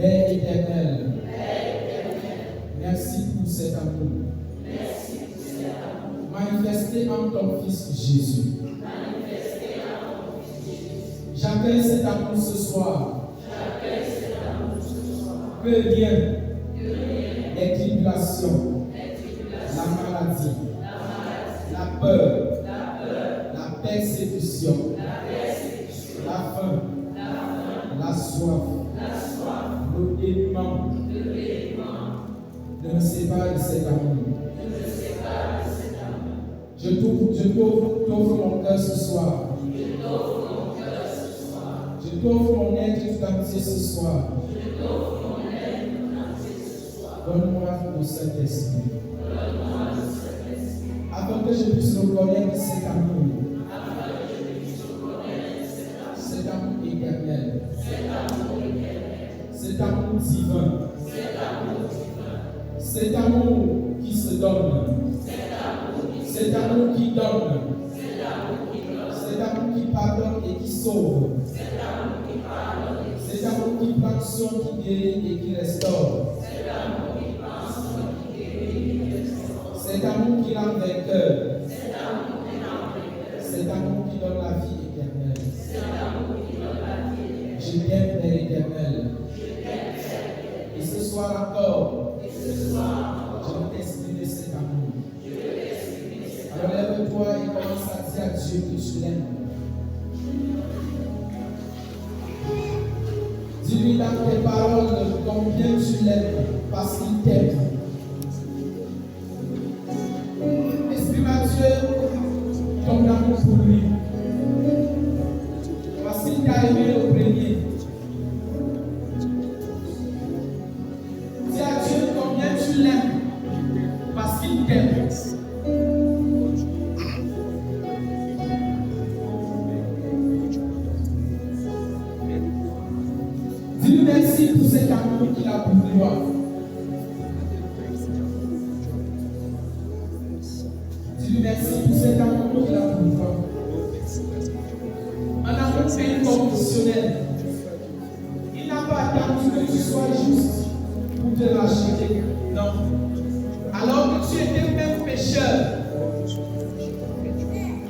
Père éternel, merci pour cet amour. Manifesté en ton Fils Jésus. J'accueille cet amour ce soir. Que rien, les tribulations, la maladie, la peur, la persécution, la faim, la soif, le dénuement ne me sépare de cet amour. Je t'offre mon cœur ce soir. Je t'offre mon être tout entier ce soir. Donne-moi le Saint-Esprit. Afin que je puisse reconnaître cet amour. Cet amour éternel. Cet amour divin. Cet amour qui se donne. Cet amour qui donne. Cet amour qui pardonne et qui sauve. Cet amour qui prend soin, qui guérit et qui restaure. Cet amour qui rend vainqueur. Cet amour qui donne la vie éternelle. Je t'aime, Père éternel. Et ce soir encore, je veux t'exprimer cet amour. Alors lève-toi et commence à dire à Dieu que tu l'aimes. Dis-lui dans tes paroles combien tu l'aimes parce qu'il t'aime. Exprime à Dieu ton amour pour lui. Parce qu'il t'a aimé au premier. Dis à Dieu combien tu l'aimes parce qu'il t'aime. Dis-lui merci pour cet amour qu'il a pour toi. Dis-lui merci pour cet amour qu'il a pour toi. Un amour inconditionnel. Il n'a pas attendu que tu sois juste pour te racheter. Non. Alors que tu étais même pécheur,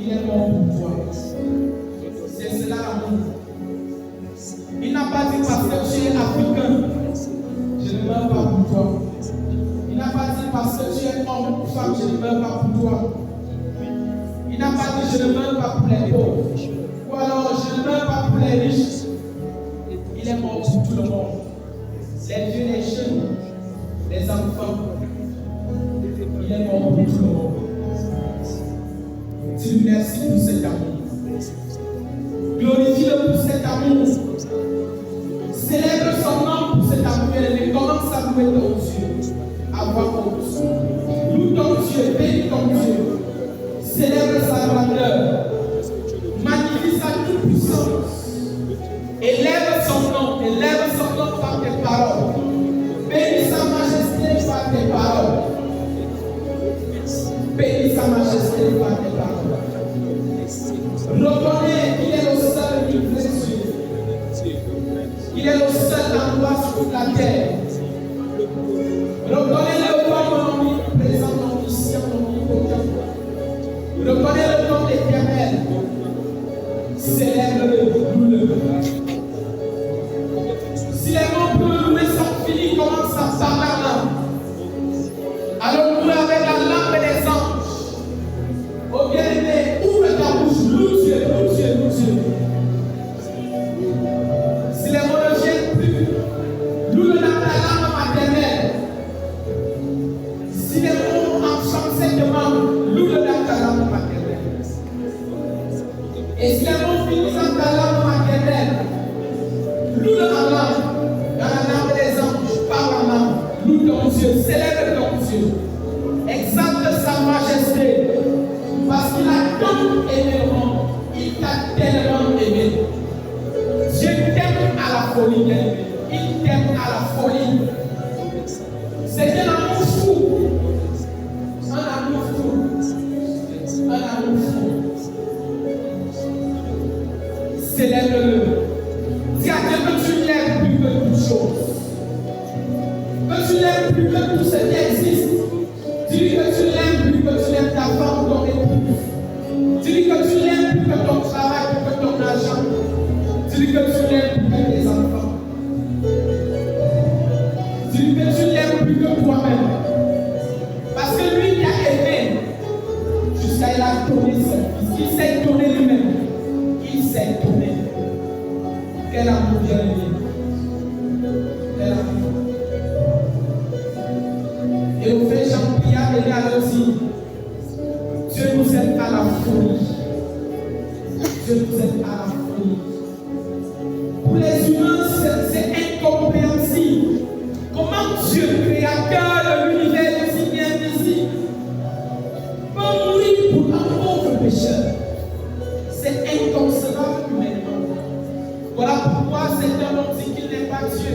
il est mort pour toi. C'est cela l'amour. Il n'a pas dit parce que tu es africain, je ne meurs pas pour toi. Il n'a pas dit parce que tu es homme ou femme, je ne meurs pas pour toi. Il n'a pas dit je ne meurs pas pour les pauvres. Ou alors je ne meurs pas pour les riches. Il est mort pour tout le monde. Les vieux, les jeunes, les enfants. Il est mort pour tout le monde. Dis-lui merci pour cet amour. Glorifie-le pour cet amour. Célèbre son nom pour cet amour et commence à louer ton Dieu. À voix haute. Loue ton Dieu, bénis ton Dieu. Célèbre sa grandeur. Magnifie sa toute-puissance. Élève son nom par tes paroles. Bénis sa majesté par tes paroles. Bénis sa majesté par tes paroles. Reconnais qu'il est le seul qui précieux. Il est le seul endroit sur la terre. Reconnais-le comme omniprésent, omniscient, omnipotent. Reconnais le nom éternel. Célèbre-le, loue-le. Si les mots pour le louer sont finis, commence à parler en langue. Alors louer avec la langue des anges. Oh bien-aimé, ouvre ta bouche, loue Dieu, loue Dieu, loue Dieu. Si les mots ne viennent plus, loue-le dans ta langue maternelle. Si les mots en français demandent, loue-le dans ta langue maternelle. Et si les mots finissent dans ta langue maternelle, loue-le en langue, dans la langue des anges, parle en langue, loue ton Dieu, célèbre ton Dieu, exalte sa majesté, parce qu'il a tant aimé le monde, il t'a tellement aimé. Dieu t'aime à la folie, bien-aimé. Il t'aime à la folie. C'est un amour fou. Un amour fou. Un amour fou. Célèbre-le. Dis à Dieu que tu l'aimes plus que toute chose. plus que tout ce qui existe. Dis-lui que tu l'aimes plus que tu l'aimes ta femme ou ton épouse. Dis-lui que tu l'aimes plus que ton travail, plus que ton argent. Dis-lui que tu l'aimes plus que tes enfants. Dis-lui que tu l'aimes plus que toi-même. Parce que lui t'a aimé jusqu'à il a donné son fils. Il s'est donné lui-même. Il s'est donné. Quel amour bien-aimé. Quel amour. Et au fait, Jean-Pierre et Léa aussi, Dieu nous aime à la folie. Dieu nous aime à la folie. Pour les humains, c'est incompréhensible. Comment Dieu, créateur de l'univers si invisible, peut mourir pour un pauvre pécheur? C'est inconcevable humainement. Voilà pourquoi certains ont dit qu'il n'est pas Dieu.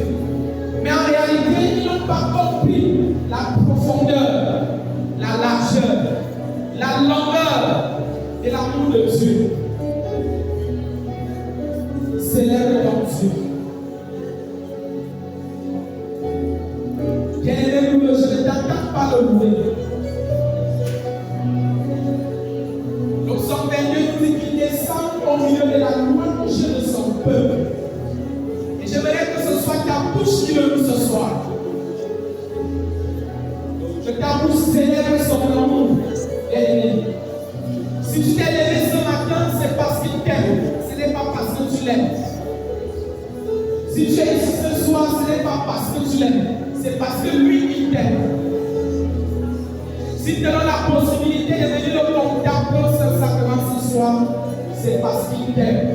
Mais en réalité, ils n'ont pas compris la profondeur, la largeur, la longueur et l'amour de Dieu. Célèbre ton Dieu. Bien-aimé, je ne t'entends pas le louer. Le psaume 22 nous dit qu'il descend au milieu de la louange de son peuple. Et j'aimerais que ce soit ta bouche qui le loue ce soir. Que ta bouche célèbre son amour. Bien-aimé. Si tu t'es levé ce matin, c'est parce qu'il t'aime. Ce n'est pas parce que tu l'aimes. Si tu es ici ce soir, ce n'est pas parce que tu l'aimes. C'est parce que lui, il t'aime. Si tu as la possibilité de venir au contact pour ce sacrement ce soir, c'est parce qu'il t'aime.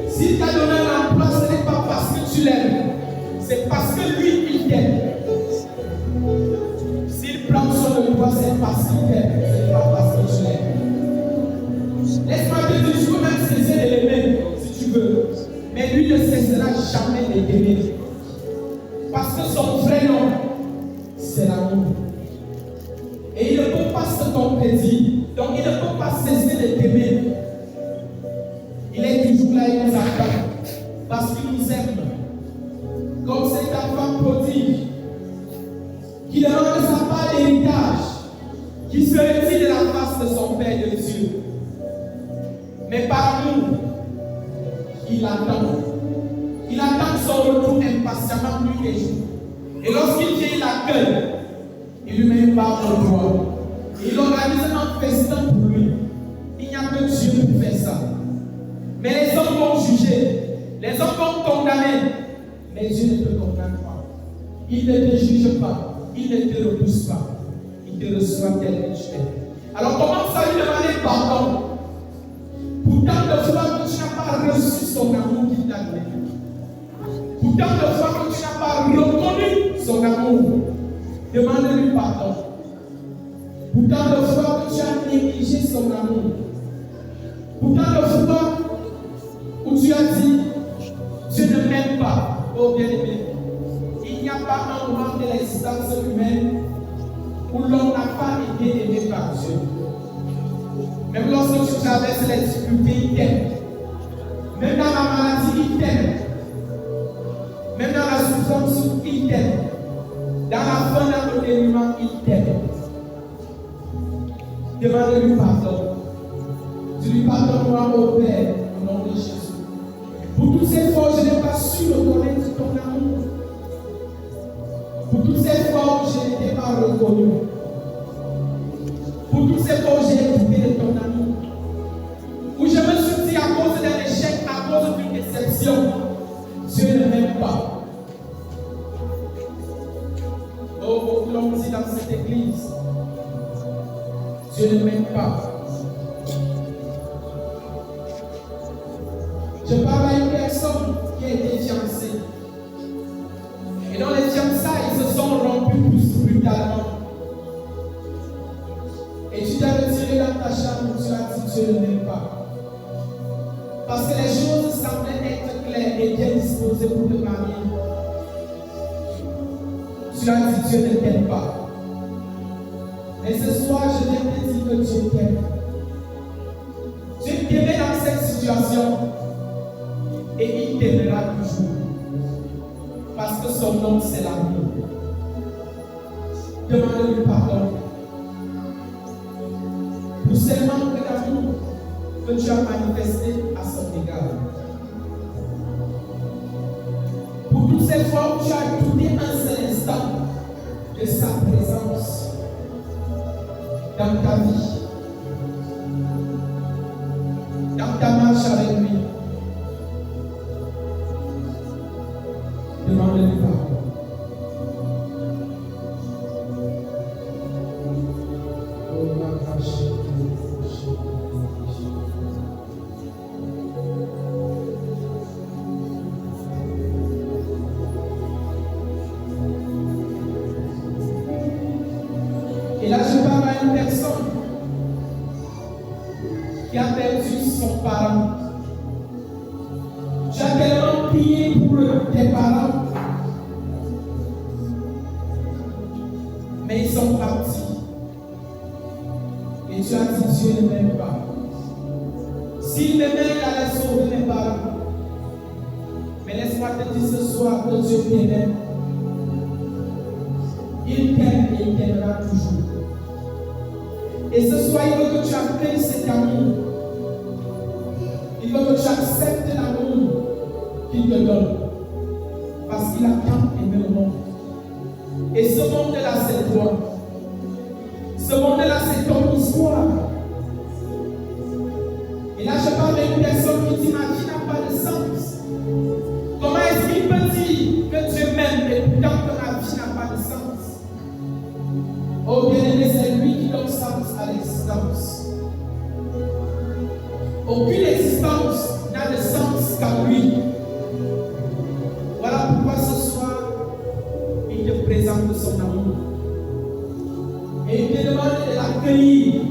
Si tu as donné un emploi, ce n'est pas parce que tu l'aimes. C'est parce que lui, il t'aime. S'il prend soin de toi, c'est parce qu'il t'aime. Ce n'est pas parce que tu l'aimes. Laisse-moi te dire, tu peux même cesser de l'aimer si tu veux. Mais lui ne cessera jamais de t'aimer. Parce que son vrai nom, c'est l'amour. Et il ne peut pas se contredire. Donc il ne peut pas cesser de t'aimer. Il est toujours là, il nous attend. Parce qu'il nous aime. Comme cet enfant prodigue qui demande sa part d'héritage, qui se retire de la face de son Père de Dieu. Mais par amour, il attend. Il attend son retour impatiemment nuit et jour. Et lorsqu'il vient, il l'accueille. Il lui met une barre au doigt. Il organise un festin pour lui. Il n'y a que Dieu pour faire ça. Mais les hommes vont juger. Les hommes vont condamner. Mais Dieu ne te condamne pas. Il ne te juge pas. Il ne te repousse pas. Il te reçoit tel que tu es. Alors commence à lui demander pardon. Pour tant de fois que tu n'as pas reçu son amour qu'il t'a donné. Pour tant de fois que tu n'as pas reconnu son amour, demande-lui pardon. Pour tant de fois que tu as négligé son amour. Pour tant de fois où tu as dit, Dieu ne m'aime pas, oh bien-aimé. Il n'y a pas un moment de l'existence humaine où l'homme n'a pas été aimé par Dieu. Même lorsque tu traverses les difficultés, il t'aime. Même dans la maladie, il t'aime. Même dans la souffrance, il t'aime. Dans la faim, dans le dénuement, il t'aime. Demande-lui pardon. Dis-lui pardonne-moi au Père, au nom de Jésus. Pour tous ces fois, je n'ai pas su reconnaître ton amour. Pour toutes ces fois où je n'étais pas reconnu. Pour toutes ces fois où j'ai écouté de ton amour. Où je me suis dit à cause d'un échec, à cause d'une déception, Dieu ne m'aime pas. Oh, beaucoup l'ont dit dans cette église. Dieu ne m'aime pas. Je parle à une personne qui a été fiancée. Et dans les fiançailles, se sont rompus plus brutalement. Et tu t'es retiré dans ta chambre où tu as dit Dieu ne m'aime pas. Parce que les choses semblaient être claires et bien disposées pour te marier. Tu as dit Dieu ne t'aime pas. Mais ce soir, je viens te dire que Dieu t'aime. Dieu t'aimait dans cette situation et il t'aimera toujours. Parce que son nom, c'est l'amour. Demande-lui pardon. Pour ces manques d'amour que tu as manifesté à son égard. Pour toutes ces fois où tu as douté un seul instant de sa présence dans ta vie, dans ta marche avec lui. Demande-lui pardon. Et là, je parle à une personne qui a perdu son parent. Tu as tellement prié pour tes parents, mais ils sont partis. Et tu as dit, Dieu ne m'aime pas. S'il m'aimait, il allait sauver mes parents. Mais laisse-moi te dire ce soir que Dieu t'aime. Il t'aime et il t'aimera toujours. Et ce soir, il veut que tu accueilles cet amour. Il veut que tu acceptes l'amour qu'il te donne. Parce qu'il a tant aimé le monde. Et ce monde-là, c'est toi. Ce monde-là, c'est ton histoire. Et là, je parle d'une personne qui dit, ma vie n'a pas de sens. Comment est-ce qu'il peut dire que Dieu m'aime et pourtant que ma vie n'a pas de sens? Oh bien-aimé, c'est lui qui donne sens à l'existence. Aucune existence n'a de sens qu'à lui. Voilà pourquoi ce soir, il te présente son amour. Et il te demande de l'accueillir.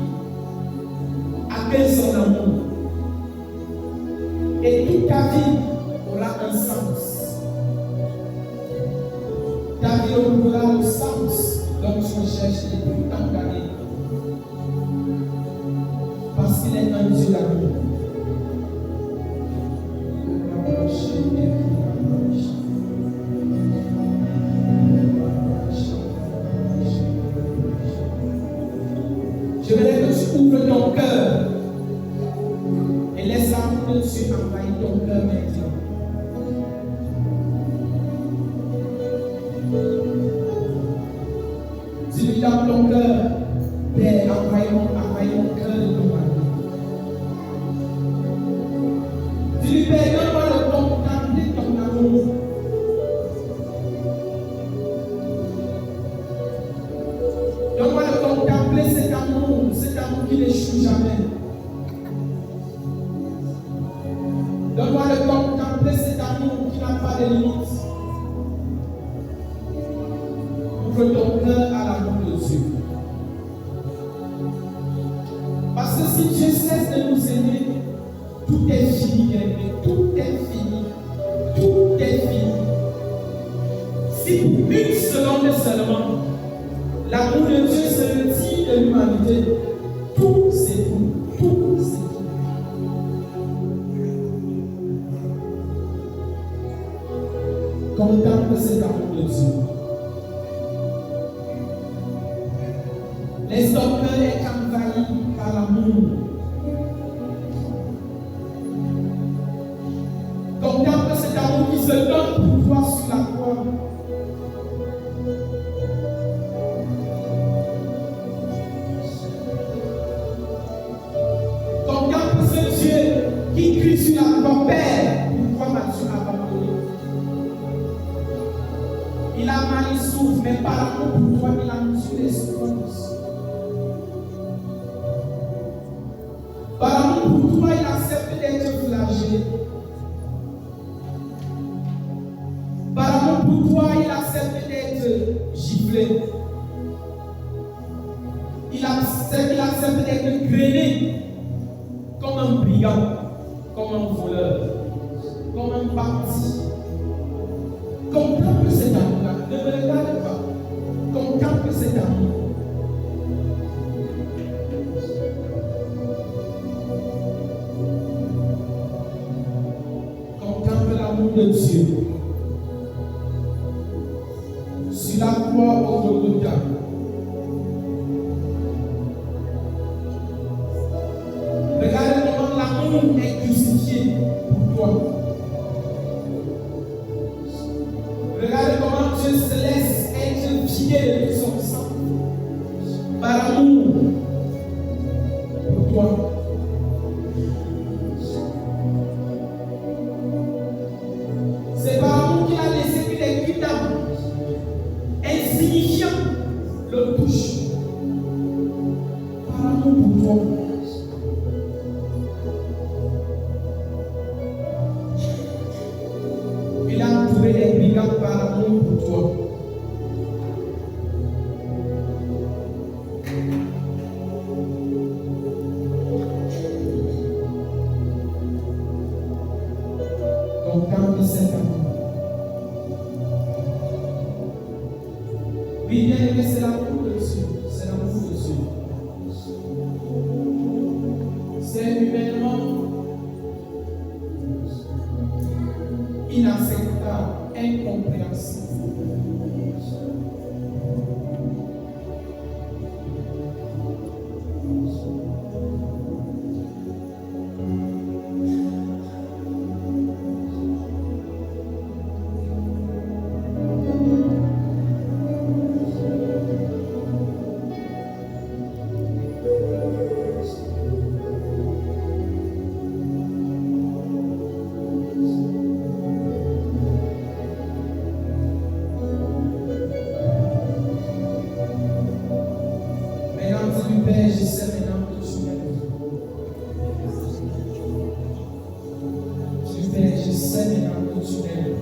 Accueille son amour. Et toute ta vie aura un sens. Ta vie aura le sens dont tu recherches depuis tant d'années. Parce qu'il est un Dieu d'amour. Je voudrais que tu ouvres ton cœur et laisse l'amour de Dieu envahir ton cœur maintenant. Dis-lui dans ton cœur, Père, envahis mon cœur de ton amour. Dis-lui, Père, donne-moi de contempler ton amour. Donne-moi de contempler cet amour qui n'échoue jamais. Donne-moi de contempler cet amour qui n'a pas de limites. Ouvre ton cœur à l'amour de Dieu. Parce que si Dieu cesse de nous aimer, tout est fini, bien-aimé. Tout est fini. Tout est fini. Si pour une seconde seulement, l'amour de Dieu se retire de l'humanité, tout c'est tout. Tout c'est tout. Contemple cet amour de Dieu. Laisse ton cœur être envahi par l'amour. Contemple cet amour qui se donne pour toi sur la croix. Contemple ce Dieu qui crie sur la croix, Père, pourquoi m'as-tu abandonné? Il a mal, il souffre, mais par l'amour pour toi, il a tué les souffrances. Par amour pour toi, il accepte d'être flagellé. Par amour pour toi, il accepte d'être giflé. Il accepte d'être grainé comme un brigand, comme un voleur, comme un bandit. Contemple cet amour-là, ne me regarde pas. Contemple cet amour. Contemple l'amour de Dieu. Golgotha. Regardez comment l'amour est crucifié pour toi. Regardez comment Dieu se laisse être pillé de son sang par amour pour toi. C'est par amour qu'il a laissé que les cris d'âme insignifiants le touchent. Par amour pour toi. Il a entouré les brigands par amour pour toi. Donc, quand cet amour. Oui, bien aimé, c'est l'amour de Dieu. C'est l'amour de Dieu. C'est humainement inacceptable, incompréhensible. Père, je sais maintenant que tu m'aimes. Père, je sais maintenant que tu m'aimes.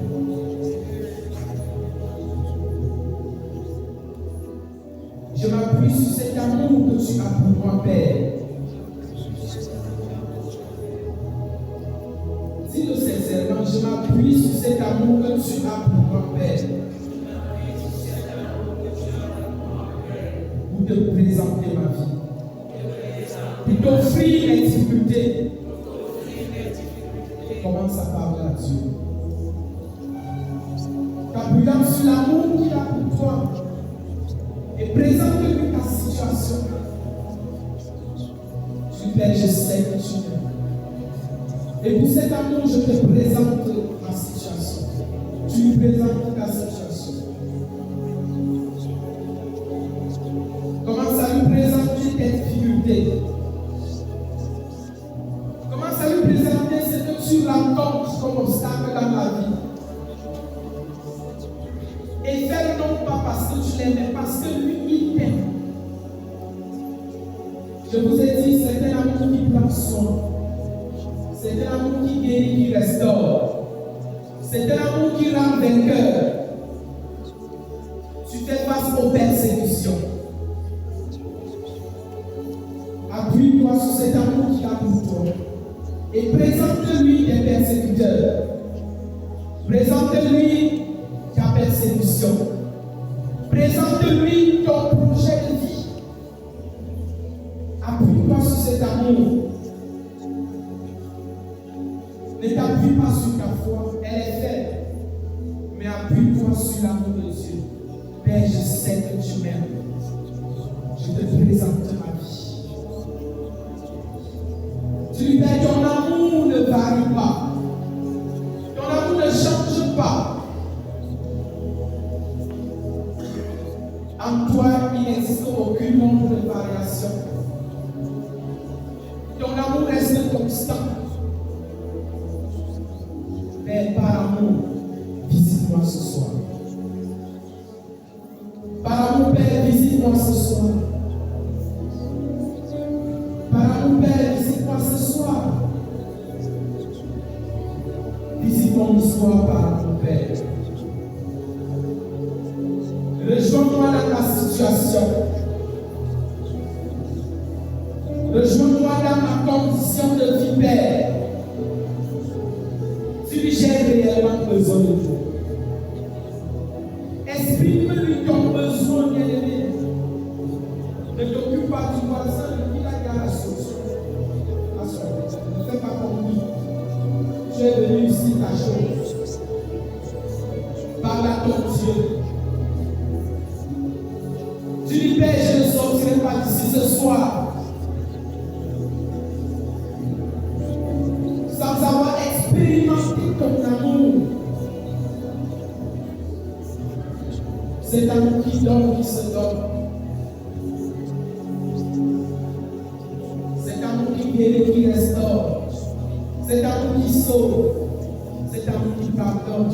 Je m'appuie sur cet amour que tu as pour moi, Père. Dis-le sincèrement, je m'appuie sur cet amour que tu as pour moi, Père. Pour te présenter ma vie. Pour t'offrir les difficultés. Commence à parler à Dieu. T'appuyant sur l'amour qu'il a pour toi. Et présente-lui ta situation. Père, je sais que tu m'aimes. Et pour cet amour, je te présente ma situation. Tu lui présentes ta situation. Commence à lui présenter tes difficultés. Commence à lui présenter ce que tu rencontres comme obstacle dans la vie. Et fais-le non pas parce que tu l'aimes, mais parce que lui, il t'aime. Je vous ai dit, c'est un amour qui prend soin. C'est un amour qui guérit, qui restaure. C'est un amour qui rend vainqueur. Tu fais face aux persécutions. Appuie-toi sur cet amour qu'il a pour toi. Et présente-lui tes persécuteurs. Présente-lui ta persécution. Présente-lui ton projet de vie. Appuie-toi sur cet amour. Ne t'appuie pas sur ta foi, elle est faible. Mais appuie-toi sur l'amour de Dieu. Père, je sais que tu m'aimes. Je te présente ma vie. Tu lui dis, ton amour ne varie pas. Ton amour ne change pas. En toi, il n'existe aucune nombre de variation. Ton amour reste constant. Mais par amour, visite-moi ce soir. Par amour, Père, visite-moi ce soir. Par amour, Père, visite-moi ce soir. Visite mon histoire par amour, Père. Rejoins-moi dans ma situation. Rejoins-moi dans ma condition de vie, Père. J'ai réellement besoin de toi. Exprime-lui ton besoin, bien-aimé. Ne t'occupe pas du voisin, il a la solution. Ne fais pas comme lui. Tu es venu ici ta chose. Parle à ton Dieu. ce soir, sans avoir expérimenté ton amour, cet amour qui donne, qui se donne, cet amour qui guérit, qui restaure, cet amour qui sauve, cet amour qui pardonne.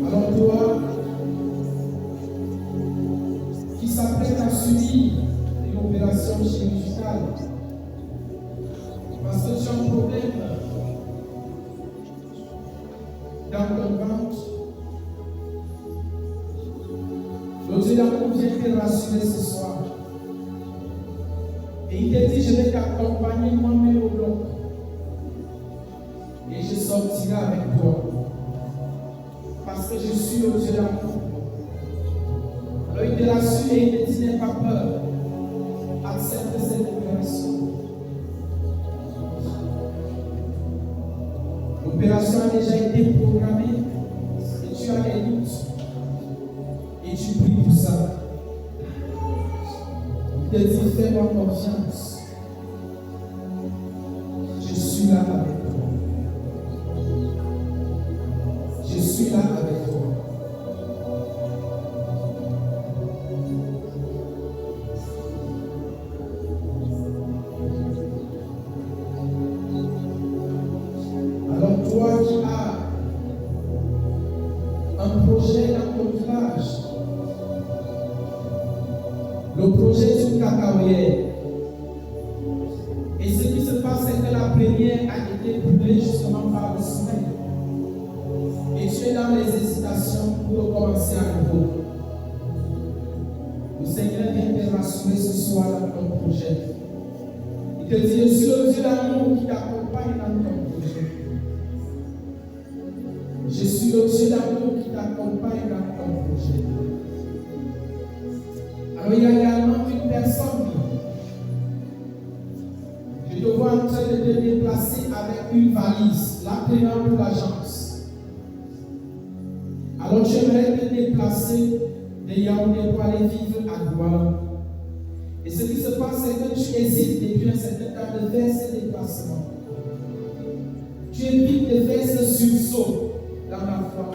Alors toi, qui s'apprête à subir une opération chirurgicale, parce que tu as un problème dans ton ventre, le Dieu d'amour vient te rassurer ce soir. Et il te dit, je vais t'accompagner moi-même au bloc. Et je sortirai avec toi. Parce que je suis le Dieu d'amour. Alors il te rassure et il te dit, n'aie pas peur. Accepte cette opération. L'opération a déjà été programmée. Et tu as des doutes. Et tu pries pour ça. Il te dit, fais-moi confiance. Je suis là avec toi. Je suis là avec toi. Alors toi qui as un projet dans ton village, le projet d'une cacaoyère. Et ce qui se passe, c'est que la première a été brûlée justement par le soleil. Et tu es dans les hésitations pour recommencer à nouveau. Le Seigneur vient te rassurer ce soir dans ton projet. Il te dit, je suis le Dieu d'amour qui t'accompagne dans ton projet. Je suis le Dieu d'amour qui t'accompagne dans ton projet. Alors il y a également une personne. Je te vois en train de te déplacer avec une valise, l'appelant pour l'agence. Alors tu aimerais te déplacer de Yaoundé pour aller vivre à Douala. Et ce qui se passe, c'est que tu hésites depuis un certain temps de faire ce déplacement. Tu évites de faire ce sursaut dans la foi.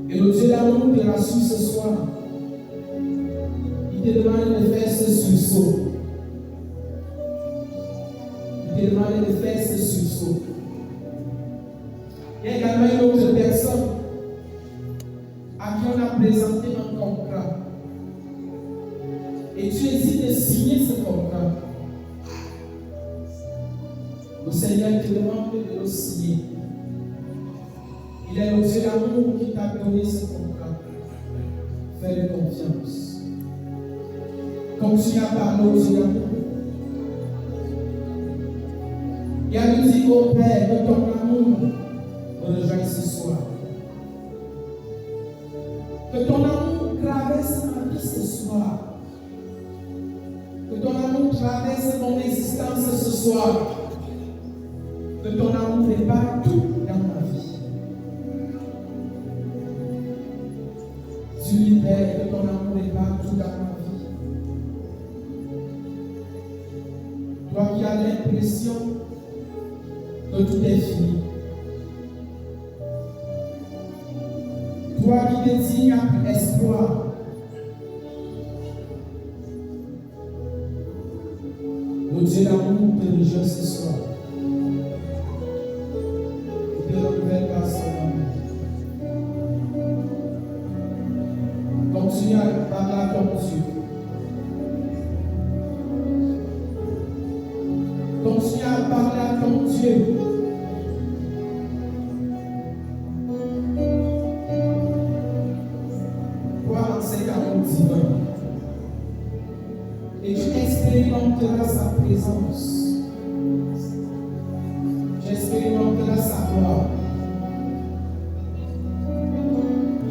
Et le Dieu d'amour te rassure ce soir. Il te demande de faire ce sursaut. Il te demande de faire ce sursaut. Il y a également une autre personne à qui on a présenté un contrat. Et tu hésites de signer ce contrat. Le Seigneur te demande de le signer. Il est le Dieu d'amour qui t'a donné ce contrat. Fais-lui confiance. Continue à parler au Dieu d'amour. Et à lui dire, oh Père, que ton amour me rejoigne ce soir. Que ton amour traverse ma vie ce soir. Que ton amour traverse mon existence ce soir. Que ton amour prépare tout dans ma vie. Dis-lui, Père, que ton amour prépare tout dans ma vie. Toi qui as l'impression que tout est fini. Toi qui te dis qu'il n'y a plus espoir. Le Dieu d'amour te rejoint ce soir. Il te renouvelle par son amour. Continue à parler à ton Dieu. Continue par cet amour divin. Et tu expérimenteras sa présence. Tu expérimenteras sa gloire.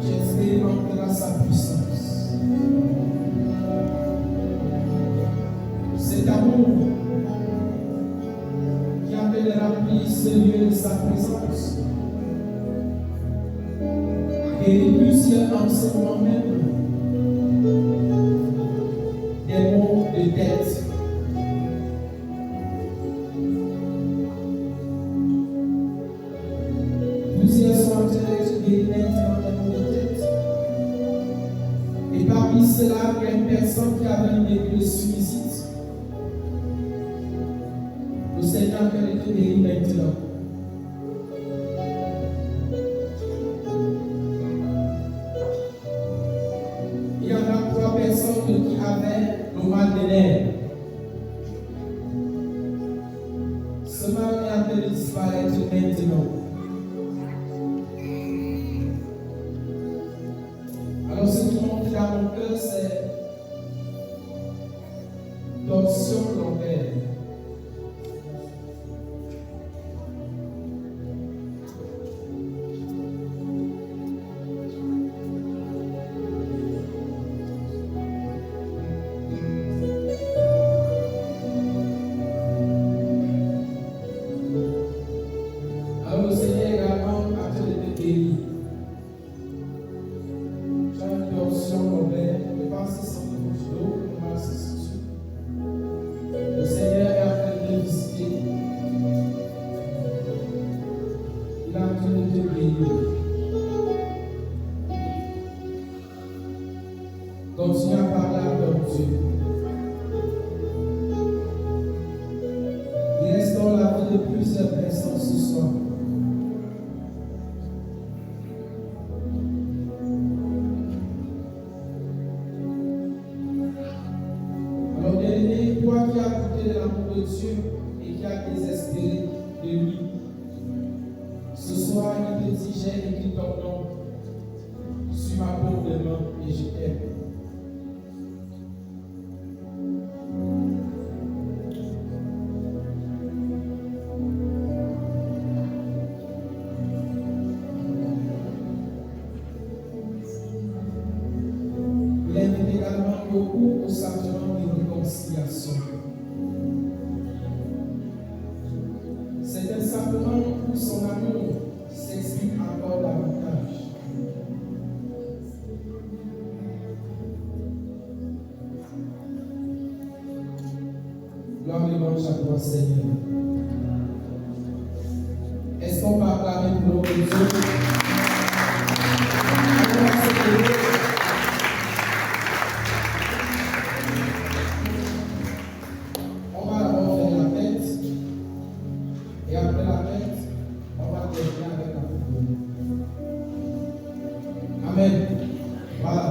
Tu expérimenteras sa puissance. Cet amour qui appellera remplir ce lieu de sa présence. Et plusieurs en ce moment même des mots de tête. Plusieurs sont en train d'être guéris maintenant des mots de tête. Et parmi cela, il y a une personne qui avait une idée de suicide. Le Seigneur peut être guéri maintenant. Il y en a 3 personnes qui avaient le mal de nerfs. Ce mal est en train de disparaître maintenant. Alors ce qui monte dans mon cœur, c'est torsion lombaire. Continue à parler à ton Dieu. Il restaure la vie de plusieurs personnes ce soir. Alors, bien-aimé, toi qui as goûté de l'amour de Dieu et qui as désespéré de lui, ce soir, il te dit: j'ai écrit ton nom sur ma paume de main et je t'aime. Il invite également beaucoup au sacrement de réconciliation. C'est un sacrement où son amour s'exprime encore davantage. Gloire et louange à toi, Seigneur. Est-ce qu'on va acclamer pour nos Dieu? On va d'abord faire la fête. Et après la fête, on va terminer avec la fête. Amen. Voilà.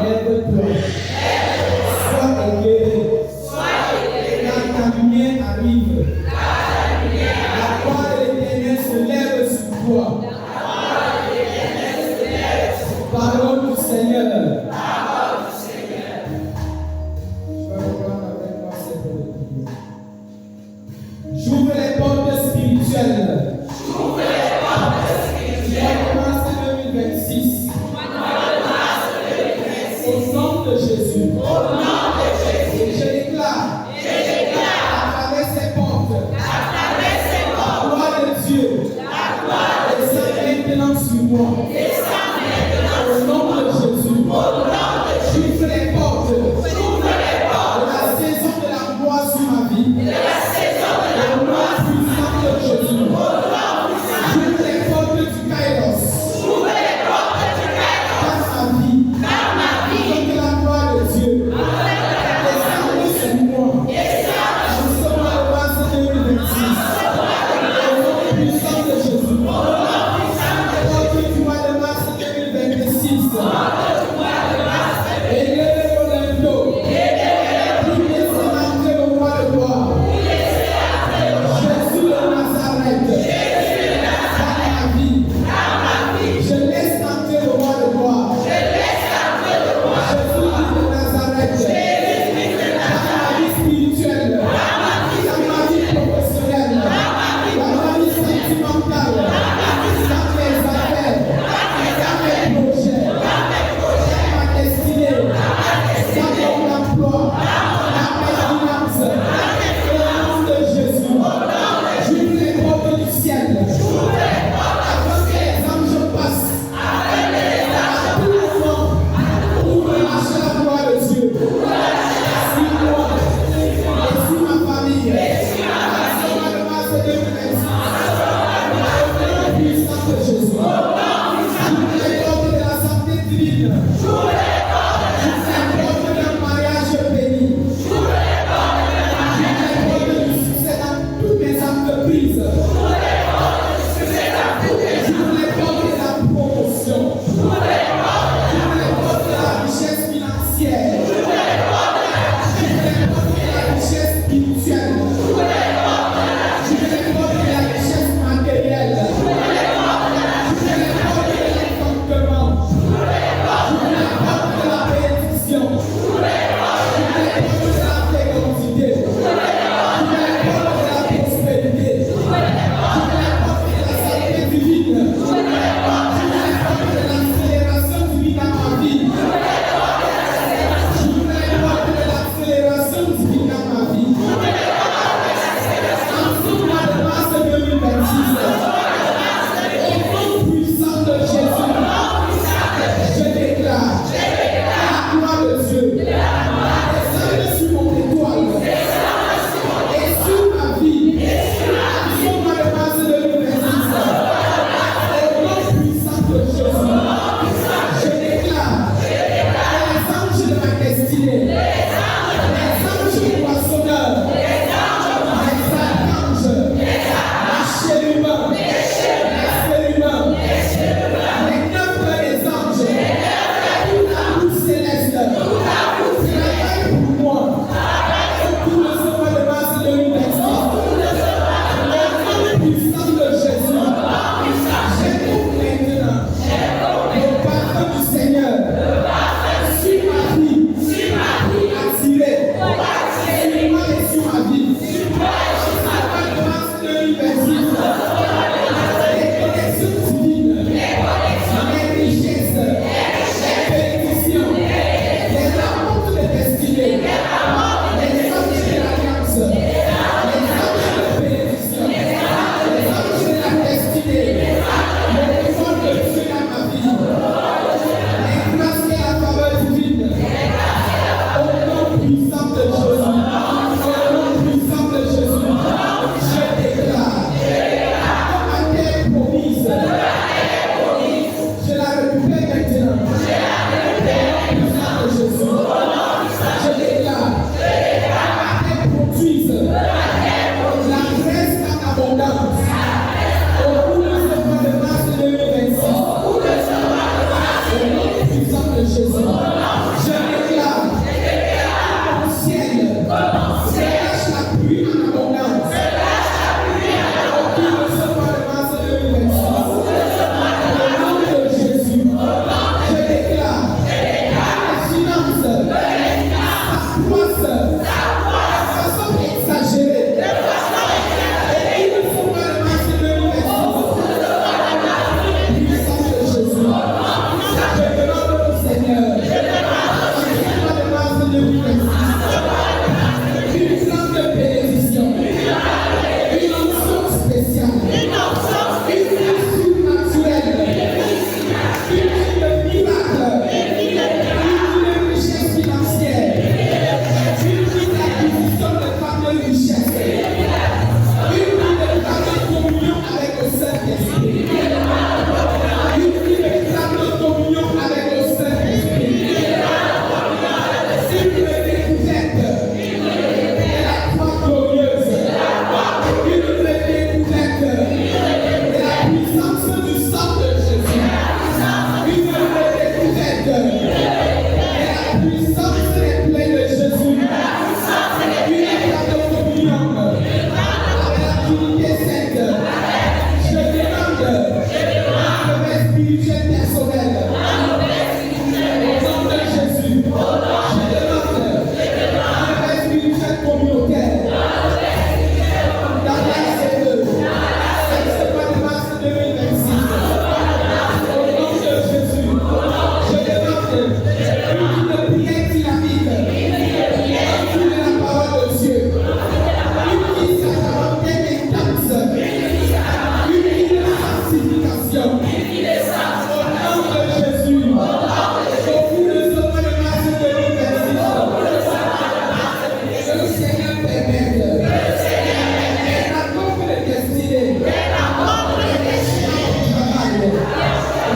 Lève-toi. Sois éclairé. Car ta lumière arrive. La gloire de l'Éternel se lève sur toi. Parole du Seigneur. J'ouvre les portes spirituelles. Commence 2026. Au nom de Jésus. Je déclare. À travers ces portes. La gloire de Dieu. Descend maintenant sur moi. Au nom de Jésus. J'ouvre les portes. De la saison de la gloire sur ma vie. Au nom puissant de Jésus. J'ouvre les portes du Kairos. Dans ma vie. Que la gloire de Dieu descende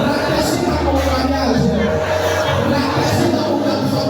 Rattaché à mon mariage, rattaché à mon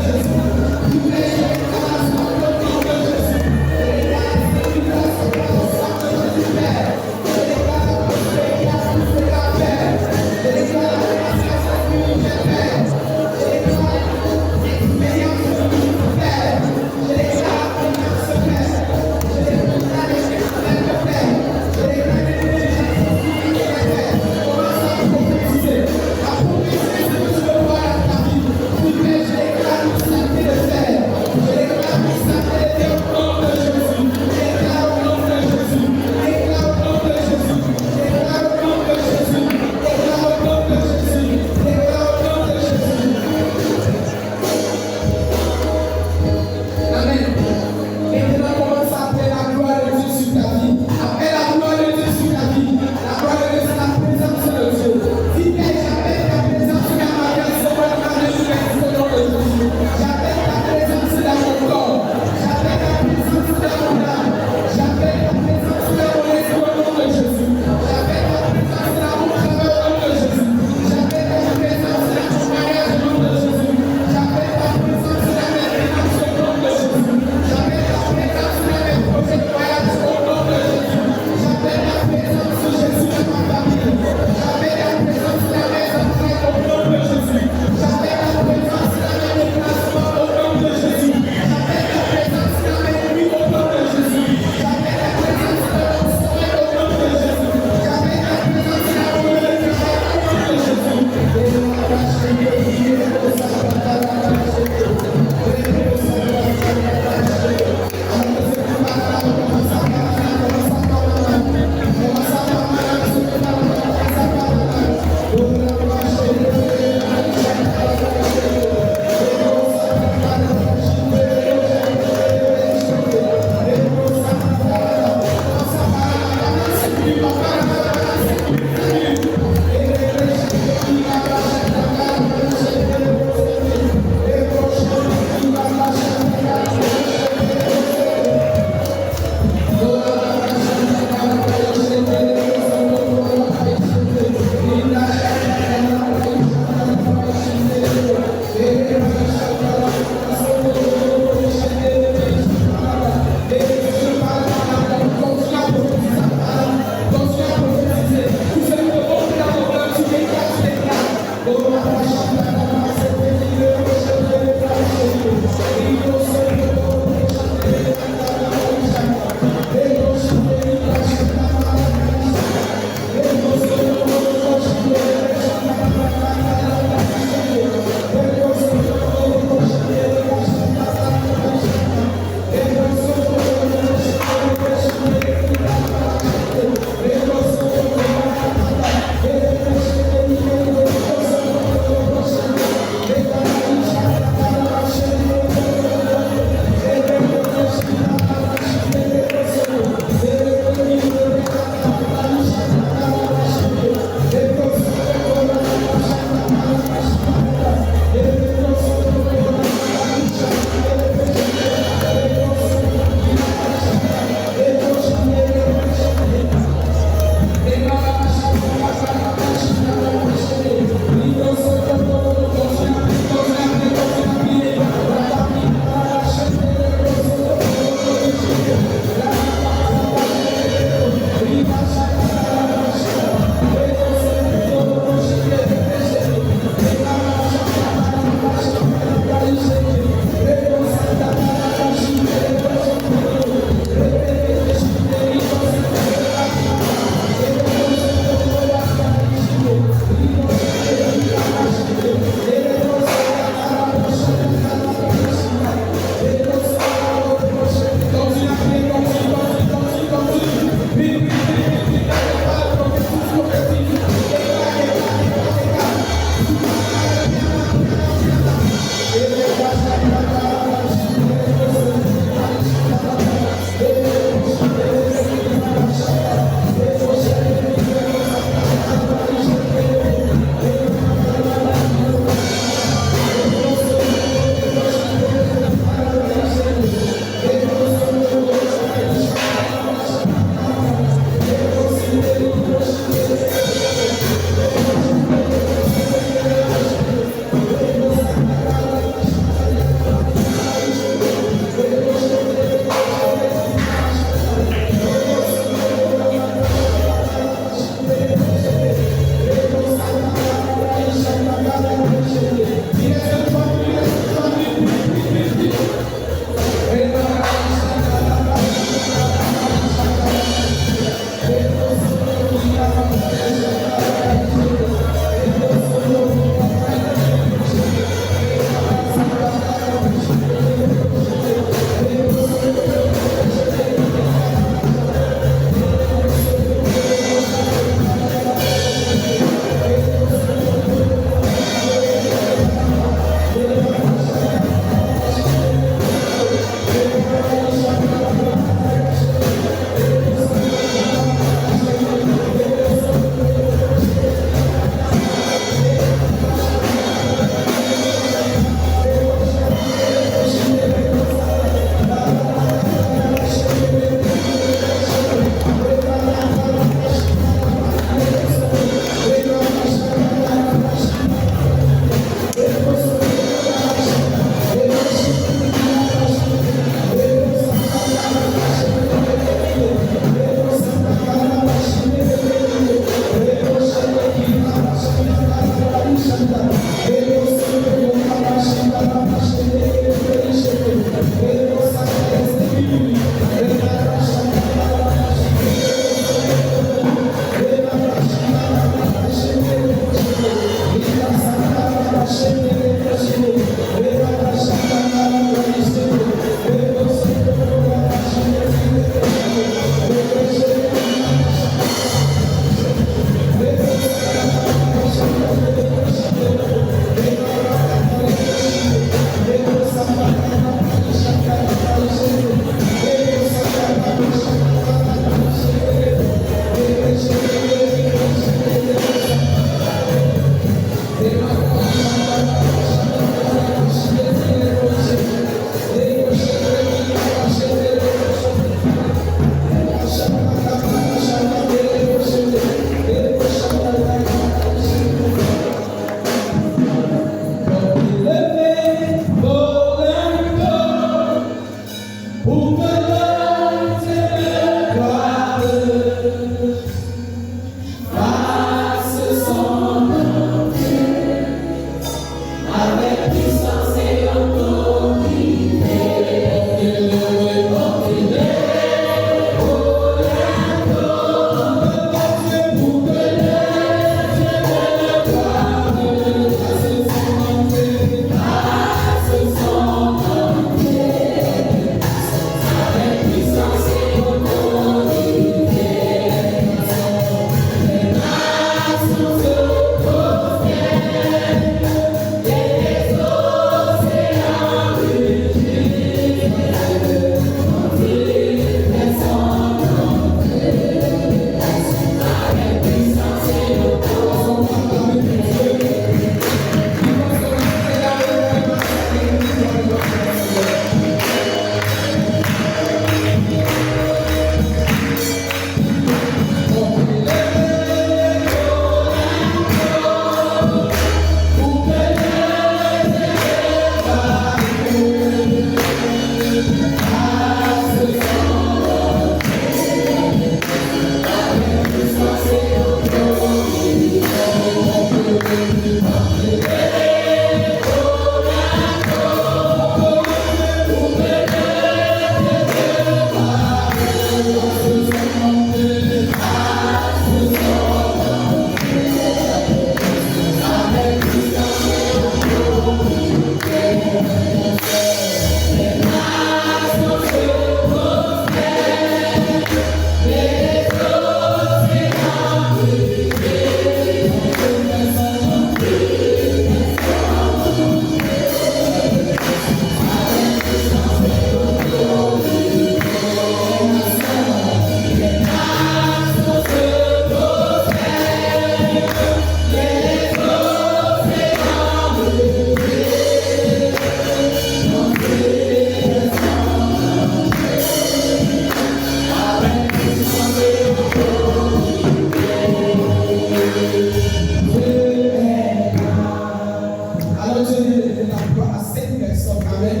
de l'emploi à 5 personnes. Amen.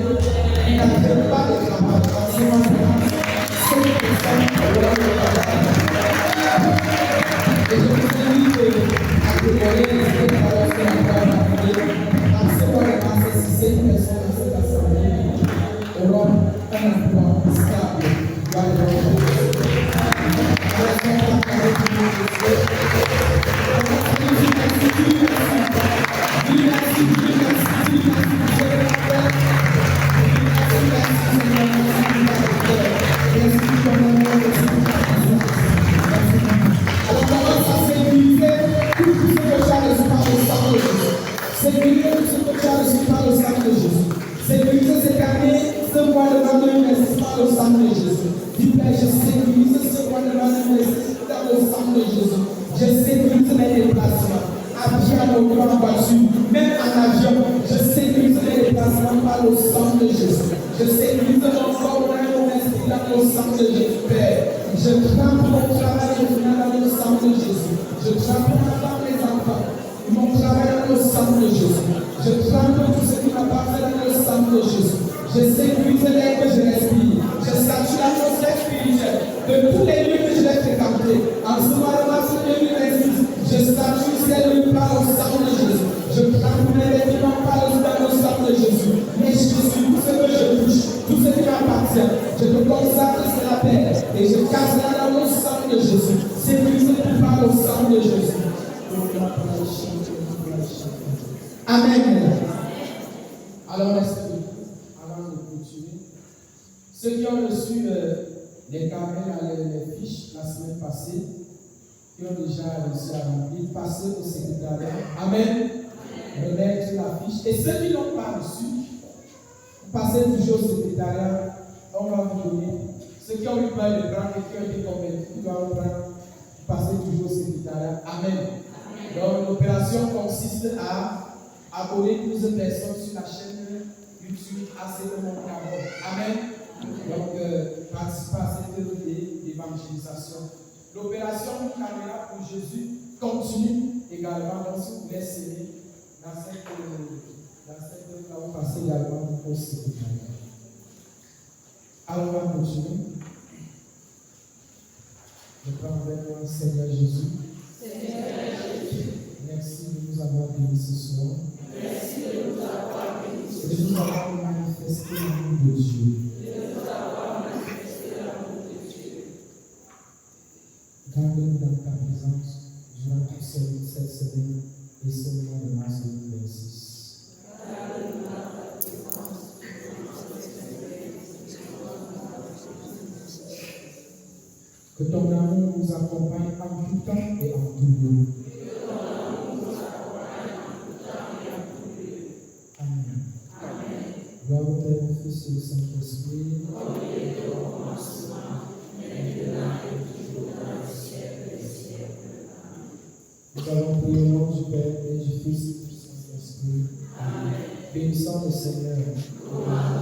Il n'appelle pas de travail. En ce moment, 5 personnes pour leur travail. Et je vous invite à décoller les paroles que la parole va donner. En ce moment, ces 5 personnes dans cette assemblée auront un emploi stable. Amen. Alors, avant de continuer, ceux qui ont reçu les carnets, les fiches la semaine passée, qui ont déjà réussi à remplir, passez au secrétariat. Amen. Remettre la fiche. Et ceux qui n'ont pas reçu, passez toujours au secrétariat. On va vous donner. Ceux qui ont eu peur de prendre et qui ont été convaincus, qui doivent prendre, passez toujours au secrétariat. Amen. Donc, l'opération consiste à abonner 12 personnes sur la chaîne YouTube ACE Mon Cameroun. Amen. Donc, participez à cette œuvre d'évangélisation. L'opération Caméra pour Jésus continue également. Donc, si vous voulez s'aimer dans cette œuvre-là, vous passez également au secrétariat. Alors, on va continuer. Je prends avec moi Seigneur Jésus. Merci de nous avoir bénis ce soir. Merci de nous avoir bénis ce soir. Et de nous avoir manifesté l'amour de Dieu. Garde-nous dans ta présence durant toute cette semaine et ce mois de mars 2026. Que ton amour nous accompagne en tout temps et en tout lieu. Amen. Gloire au Père, au Fils et au Saint-Esprit. Comme il était au commencement, maintenant et toujours dans les siècles des siècles. Nous allons prier au nom du Père et du Fils et du Saint-Esprit. Amen. Bénissons le Seigneur. Amen.